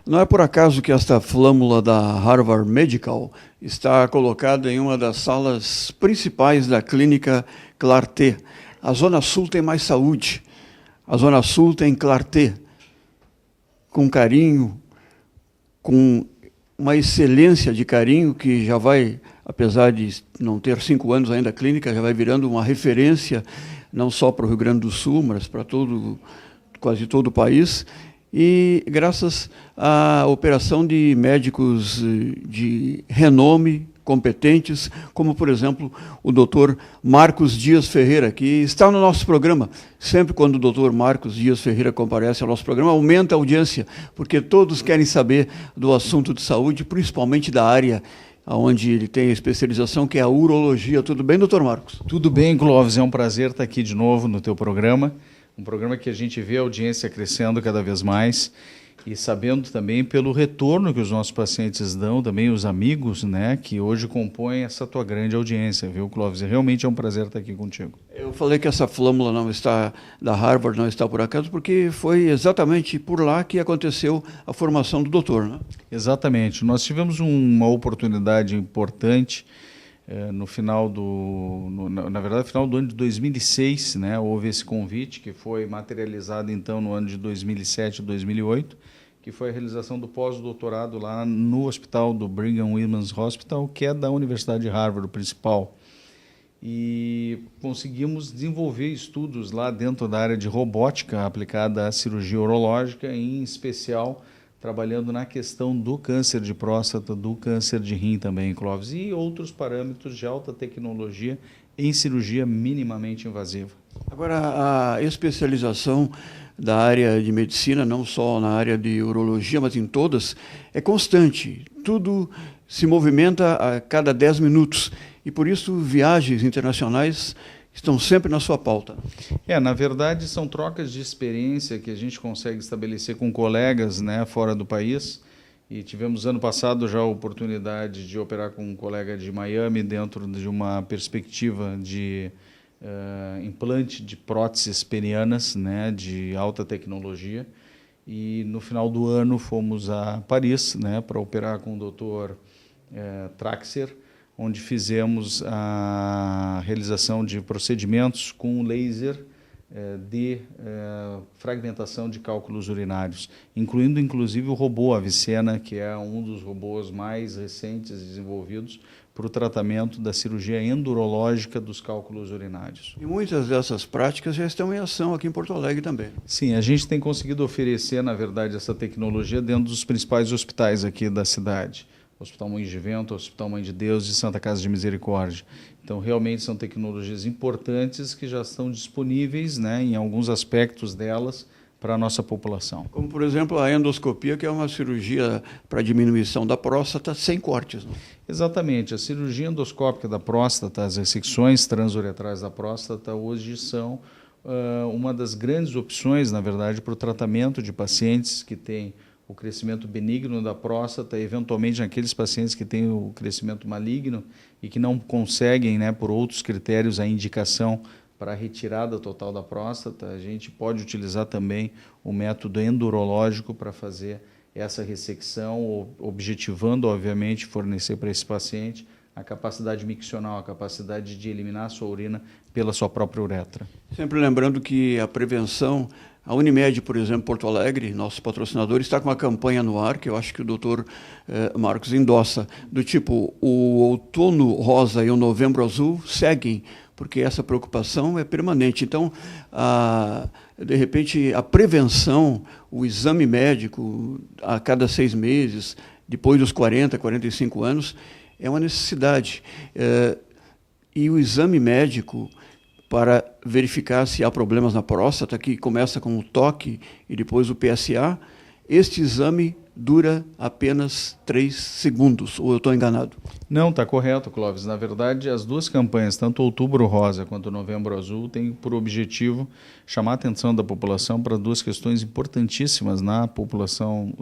Não é por acaso que esta flâmula da Harvard Medical está colocada em uma das salas principais da clínica Clarté. A Zona Sul tem mais saúde. A Zona Sul tem Clarté. Com carinho, com uma excelência de carinho que já vai, apesar de não ter 5 anos ainda a clínica, já vai virando uma referência, não só para o Rio Grande do Sul, mas para quase todo o país. E graças à operação de médicos de renome, competentes, como, por exemplo, o doutor Marcos Dias Ferreira, que está no nosso programa. Sempre quando o doutor Marcos Dias Ferreira comparece ao nosso programa, aumenta a audiência, porque todos querem saber do assunto de saúde, principalmente da área onde ele tem a especialização, que é a urologia. Tudo bem, doutor Marcos? Tudo bem, Clóvis. É um prazer estar aqui de novo no teu programa. Um programa que a gente vê a audiência crescendo cada vez mais e sabendo também pelo retorno que os nossos pacientes dão, também os amigos, né, que hoje compõem essa tua grande audiência, viu, Clóvis? Realmente é um prazer estar aqui contigo. Eu falei que essa flâmula não está da Harvard, não está por acaso, porque foi exatamente por lá que aconteceu a formação do doutor, né? Exatamente. Nós tivemos uma oportunidade importante no final na verdade, no final do ano de 2006, né, houve esse convite que foi materializado então no ano de 2007 e 2008, que foi a realização do pós-doutorado lá no hospital do Brigham Women's Hospital, que é da Universidade de Harvard, o principal. E conseguimos desenvolver estudos lá dentro da área de robótica aplicada à cirurgia urológica, em especial trabalhando na questão do câncer de próstata, do câncer de rim também, Clóvis, e outros parâmetros de alta tecnologia em cirurgia minimamente invasiva. Agora, a especialização da área de medicina, não só na área de urologia, mas em todas, é constante. Tudo se movimenta a cada 10 minutos. E, por isso, viagens internacionais estão sempre na sua pauta. Na verdade, são trocas de experiência que a gente consegue estabelecer com colegas, né, fora do país. E tivemos ano passado já a oportunidade de operar com um colega de Miami dentro de uma perspectiva de implante de próteses penianas, né, de alta tecnologia. E no final do ano fomos a Paris, né, para operar com o Dr. Traxler, onde fizemos a realização de procedimentos com laser de fragmentação de cálculos urinários, incluindo inclusive o robô Avicena, que é um dos robôs mais recentes desenvolvidos para o tratamento da cirurgia endurológica dos cálculos urinários. E muitas dessas práticas já estão em ação aqui em Porto Alegre também. Sim, a gente tem conseguido oferecer, na verdade, essa tecnologia dentro dos principais hospitais aqui da cidade. Hospital Mãe de Vento, Hospital Mãe de Deus e Santa Casa de Misericórdia. Então, realmente são tecnologias importantes que já estão disponíveis, né, em alguns aspectos delas, para a nossa população. Como, por exemplo, a endoscopia, que é uma cirurgia para diminuição da próstata sem cortes, né? Exatamente. A cirurgia endoscópica da próstata, as ressecções transuretrais da próstata, hoje são uma das grandes opções, na verdade, para o tratamento de pacientes que têm o crescimento benigno da próstata, eventualmente naqueles pacientes que têm o crescimento maligno e que não conseguem, né, por outros critérios, a indicação para a retirada total da próstata, a gente pode utilizar também o método endurológico para fazer essa ressecção, objetivando, obviamente, fornecer para esse paciente a capacidade miccional, a capacidade de eliminar a sua urina pela sua própria uretra. Sempre lembrando que a prevenção, a Unimed, por exemplo, Porto Alegre, nosso patrocinador, está com uma campanha no ar, que eu acho que o doutor Marcos endossa, do tipo, o outono rosa e o novembro azul seguem, porque essa preocupação é permanente. Então, de repente, a prevenção, o exame médico a cada 6 meses, depois dos 40, 45 anos, é uma necessidade. E o exame médico, para verificar se há problemas na próstata, que começa com o toque e depois o PSA, este exame dura apenas 3 segundos, ou eu estou enganado? Não, está correto, Clóvis. Na verdade, as duas campanhas, tanto o Outubro Rosa quanto o Novembro Azul, têm por objetivo chamar a atenção da população para duas questões importantíssimas na população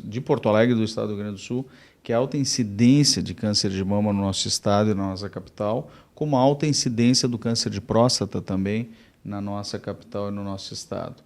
de Porto Alegre, do estado do Rio Grande do Sul, que é a alta incidência de câncer de mama no nosso estado e na nossa capital, como a alta incidência do câncer de próstata também na nossa capital e no nosso estado.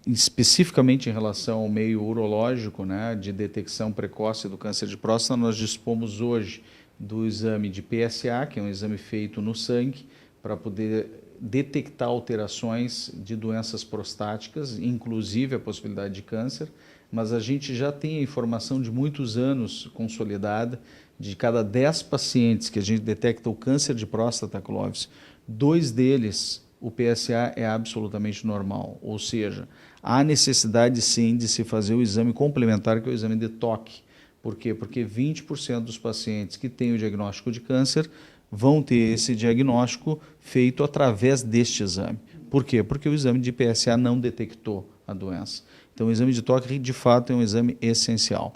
especificamente em relação ao meio urológico, né, de detecção precoce do câncer de próstata, nós dispomos hoje do exame de PSA, que é um exame feito no sangue, para poder detectar alterações de doenças prostáticas, inclusive a possibilidade de câncer, mas a gente já tem a informação de muitos anos consolidada, de cada 10 pacientes que a gente detecta o câncer de próstata, Clóvis, 2 deles, o PSA é absolutamente normal, ou seja, há necessidade sim de se fazer o exame complementar, que é o exame de toque. Por quê? Porque 20% dos pacientes que têm o diagnóstico de câncer vão ter esse diagnóstico feito através deste exame. Por quê? Porque o exame de PSA não detectou a doença. Então, o exame de toque, de fato, é um exame essencial.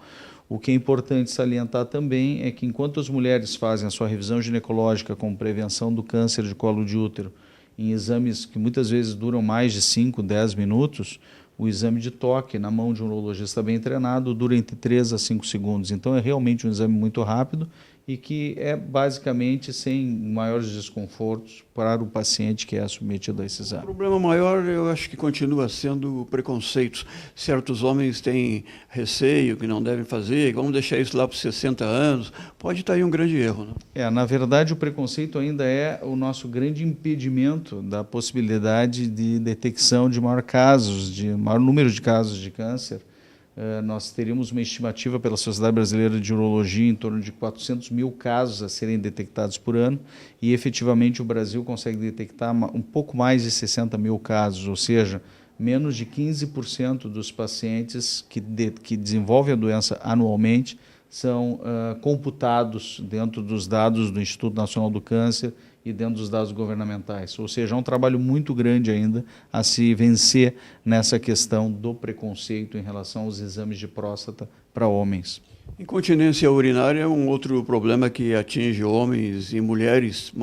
O que é importante salientar também é que, enquanto as mulheres fazem a sua revisão ginecológica com prevenção do câncer de colo de útero, em exames que muitas vezes duram mais de 5, 10 minutos, o exame de toque na mão de um urologista bem treinado dura entre 3 a 5 segundos. Então, é realmente um exame muito rápido e que é basicamente sem maiores desconfortos para o paciente que é submetido a esse exame. O problema maior, eu acho que continua sendo o preconceito. Certos homens têm receio que não devem fazer, vamos deixar isso lá para os 60 anos. Pode estar aí um grande erro, né? Na verdade, o preconceito ainda é o nosso grande impedimento da possibilidade de detecção de maior número de casos de câncer. Nós teríamos uma estimativa pela Sociedade Brasileira de Urologia em torno de 400 mil casos a serem detectados por ano e, efetivamente, o Brasil consegue detectar um pouco mais de 60 mil casos, ou seja, menos de 15% dos pacientes que desenvolvem a doença anualmente são computados dentro dos dados do Instituto Nacional do Câncer e dentro dos dados governamentais. Ou seja, é um trabalho muito grande ainda a se vencer nessa questão do preconceito em relação aos exames de próstata para homens. Incontinência urinária é um outro problema que atinge homens e mulheres,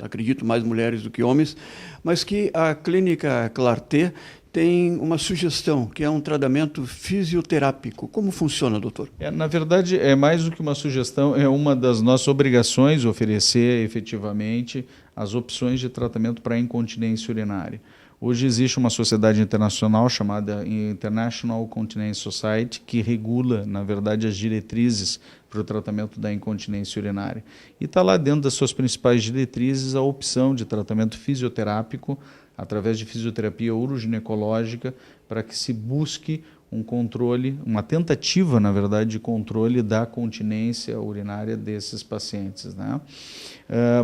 acredito mais mulheres do que homens, mas que a clínica Clarté tem uma sugestão, que é um tratamento fisioterápico. Como funciona, doutor? Na verdade, é mais do que uma sugestão, é uma das nossas obrigações oferecer efetivamente as opções de tratamento para incontinência urinária. Hoje existe uma sociedade internacional chamada International Continence Society, que regula, na verdade, as diretrizes para o tratamento da incontinência urinária. E está lá dentro das suas principais diretrizes a opção de tratamento fisioterápico, através de fisioterapia uroginecológica, para que se busque um controle, uma tentativa, na verdade, de controle da continência urinária desses pacientes, né?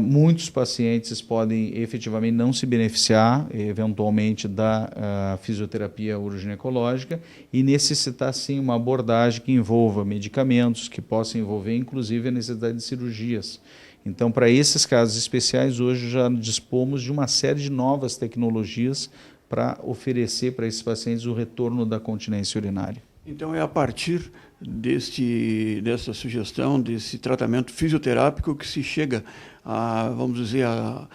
Muitos pacientes podem efetivamente não se beneficiar, eventualmente, da fisioterapia uroginecológica e necessitar, sim, uma abordagem que envolva medicamentos, que possa envolver, inclusive, a necessidade de cirurgias. Então, para esses casos especiais, hoje já dispomos de uma série de novas tecnologias para oferecer para esses pacientes o retorno da continência urinária. Então, é a partir dessa sugestão, desse tratamento fisioterápico que se chega a, vamos dizer, a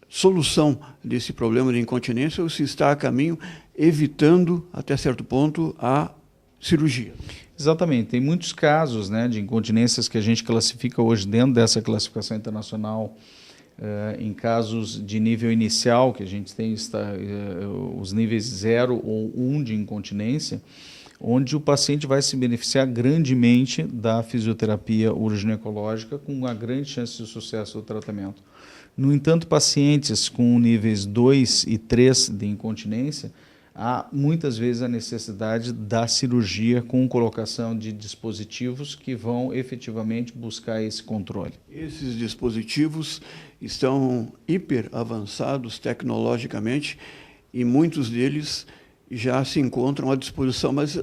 solução desse problema de incontinência, ou se está a caminho, evitando, até certo ponto, a cirurgia. Exatamente. Tem muitos casos, né, de incontinências que a gente classifica hoje dentro dessa classificação internacional em casos de nível inicial, que a gente tem os níveis 0 ou 1 de incontinência, onde o paciente vai se beneficiar grandemente da fisioterapia uroginecológica com uma grande chance de sucesso do tratamento. No entanto, pacientes com níveis 2 e 3 de incontinência, há muitas vezes a necessidade da cirurgia com colocação de dispositivos que vão efetivamente buscar esse controle. Esses dispositivos estão hiper avançados tecnologicamente e muitos deles já se encontram à disposição, mas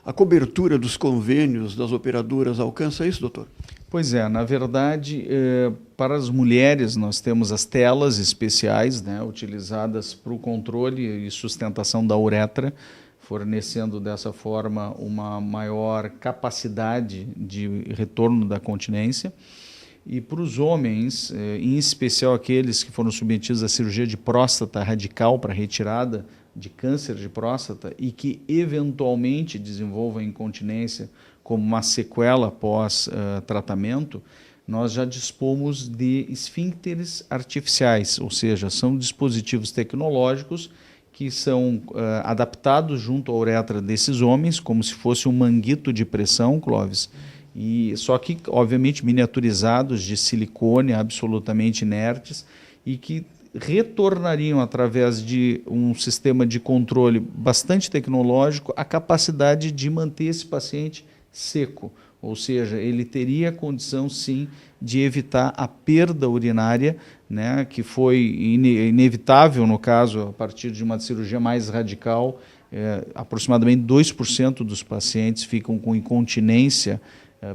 a cobertura dos convênios das operadoras alcança isso, doutor? Pois é, na verdade, para as mulheres nós temos as telas especiais, né, utilizadas para o controle e sustentação da uretra, fornecendo dessa forma uma maior capacidade de retorno da continência. E para os homens, em especial aqueles que foram submetidos à cirurgia de próstata radical para retirada de câncer de próstata e que eventualmente desenvolvam incontinência como uma sequela pós-tratamento, nós já dispomos de esfíncteres artificiais, ou seja, são dispositivos tecnológicos que são adaptados junto à uretra desses homens, como se fosse um manguito de pressão, Clóvis, só que, obviamente, miniaturizados de silicone, absolutamente inertes, e que retornariam, através de um sistema de controle bastante tecnológico, a capacidade de manter esse paciente seco. Ou seja, ele teria a condição, sim, de evitar a perda urinária, né, que foi inevitável, no caso, a partir de uma cirurgia mais radical. Aproximadamente 2% dos pacientes ficam com incontinência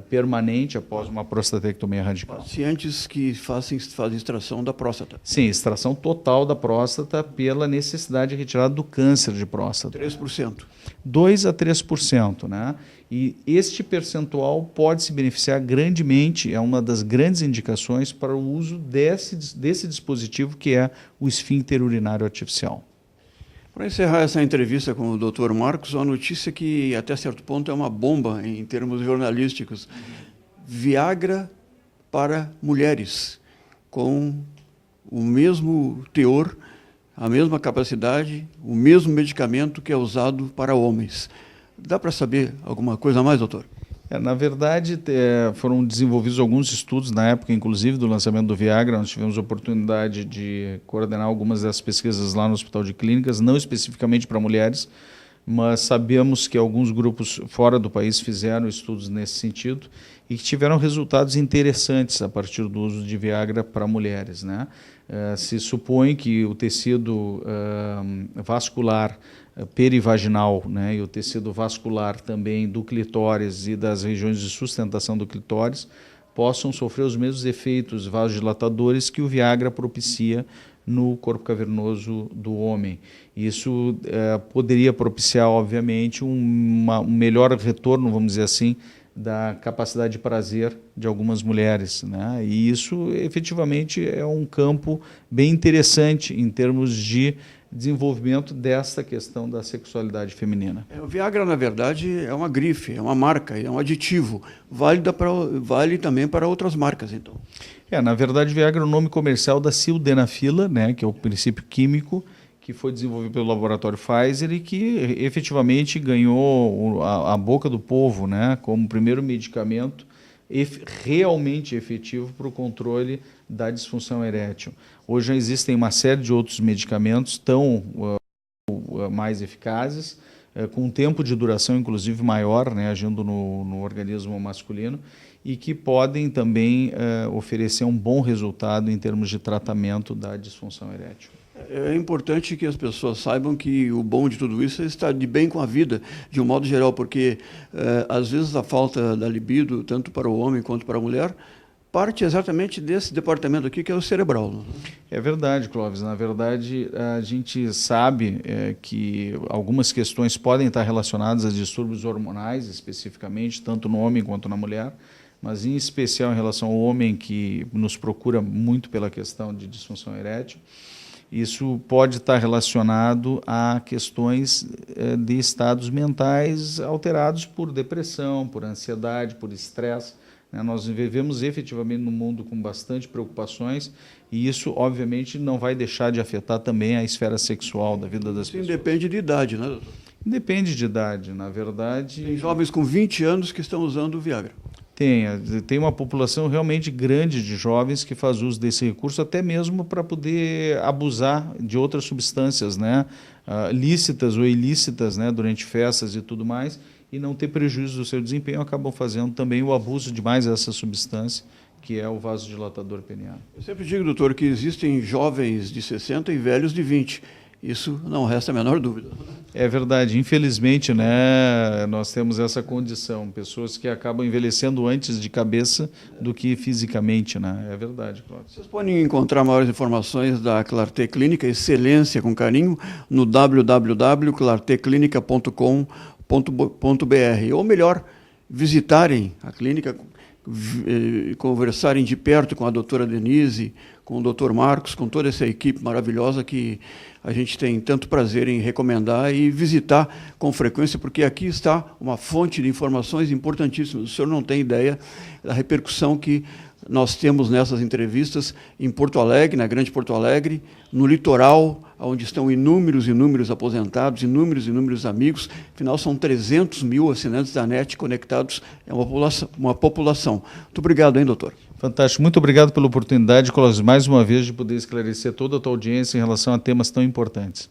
permanente após uma prostatectomia radical. Pacientes que fazem extração da próstata. Sim, extração total da próstata pela necessidade de retirada do câncer de próstata. 3%. 2 a 3%, né? E este percentual pode se beneficiar grandemente, é uma das grandes indicações para o uso desse dispositivo, que é o esfíncter urinário artificial. Para encerrar essa entrevista com o Dr. Marcos, uma notícia que até certo ponto é uma bomba em termos jornalísticos. Viagra para mulheres, com o mesmo teor, a mesma capacidade, o mesmo medicamento que é usado para homens. Dá para saber alguma coisa a mais, doutor? Na verdade, foram desenvolvidos alguns estudos, na época, inclusive, do lançamento do Viagra. Nós tivemos a oportunidade de coordenar algumas dessas pesquisas lá no Hospital de Clínicas, não especificamente para mulheres, mas sabemos que alguns grupos fora do país fizeram estudos nesse sentido e que tiveram resultados interessantes a partir do uso de Viagra para mulheres, né? Se supõe que o tecido vascular perivaginal, né, e o tecido vascular também do clitóris e das regiões de sustentação do clitóris possam sofrer os mesmos efeitos vasodilatadores que o Viagra propicia no corpo cavernoso do homem. Isso poderia propiciar, obviamente, um melhor retorno, vamos dizer assim, da capacidade de prazer de algumas mulheres, né? E isso efetivamente é um campo bem interessante em termos de desenvolvimento desta questão da sexualidade feminina. O Viagra, na verdade, é uma grife, é uma marca, é um aditivo. Vale também para outras marcas, então. Na verdade, Viagra é o nome comercial da sildenafila, né, que é o princípio químico que foi desenvolvido pelo laboratório Pfizer e que efetivamente ganhou a boca do povo, né, como primeiro medicamento realmente efetivo para o controle da disfunção erétil. Hoje já existem uma série de outros medicamentos tão mais eficazes, com um tempo de duração inclusive maior, né, agindo no organismo masculino, e que podem também oferecer um bom resultado em termos de tratamento da disfunção erétil. É importante que as pessoas saibam que o bom de tudo isso é estar de bem com a vida, de um modo geral, porque às vezes a falta da libido, tanto para o homem quanto para a mulher, parte exatamente desse departamento aqui, que é o cerebral. É verdade, Clóvis. Na verdade, a gente sabe que algumas questões podem estar relacionadas a distúrbios hormonais, especificamente, tanto no homem quanto na mulher, mas em especial em relação ao homem, que nos procura muito pela questão de disfunção erétil. Isso pode estar relacionado a questões de estados mentais alterados por depressão, por ansiedade, por estresse. Nós vivemos efetivamente num mundo com bastante preocupações e isso, obviamente, não vai deixar de afetar também a esfera sexual da vida das pessoas. Depende de idade, né, doutor? Depende de idade, na verdade. Tem jovens com 20 anos que estão usando o Viagra. Tem uma população realmente grande de jovens que faz uso desse recurso, até mesmo para poder abusar de outras substâncias, né, lícitas ou ilícitas, né, durante festas e tudo mais, e não ter prejuízo do seu desempenho, acabam fazendo também o abuso de mais essa substância, que é o vasodilatador peniano. Eu sempre digo, doutor, que existem jovens de 60 e velhos de 20. Isso não resta a menor dúvida. É verdade. Infelizmente, né, nós temos essa condição. Pessoas que acabam envelhecendo antes de cabeça do que fisicamente, né? É verdade, Cláudio. Vocês podem encontrar maiores informações da Clarté Clínica, excelência com carinho, no www.clarteclinica.com.br. Ou melhor, visitarem a clínica, conversarem de perto com a doutora Denise, com o doutor Marcos, com toda essa equipe maravilhosa que a gente tem tanto prazer em recomendar e visitar com frequência, porque aqui está uma fonte de informações importantíssimas. O senhor não tem ideia da repercussão que nós temos nessas entrevistas em Porto Alegre, na Grande Porto Alegre, no litoral, onde estão inúmeros aposentados, inúmeros amigos. Afinal, são 300 mil assinantes da NET conectados, é uma população. Muito obrigado, hein, doutor? Fantástico. Muito obrigado pela oportunidade, Clóvis, mais uma vez, de poder esclarecer toda a tua audiência em relação a temas tão importantes.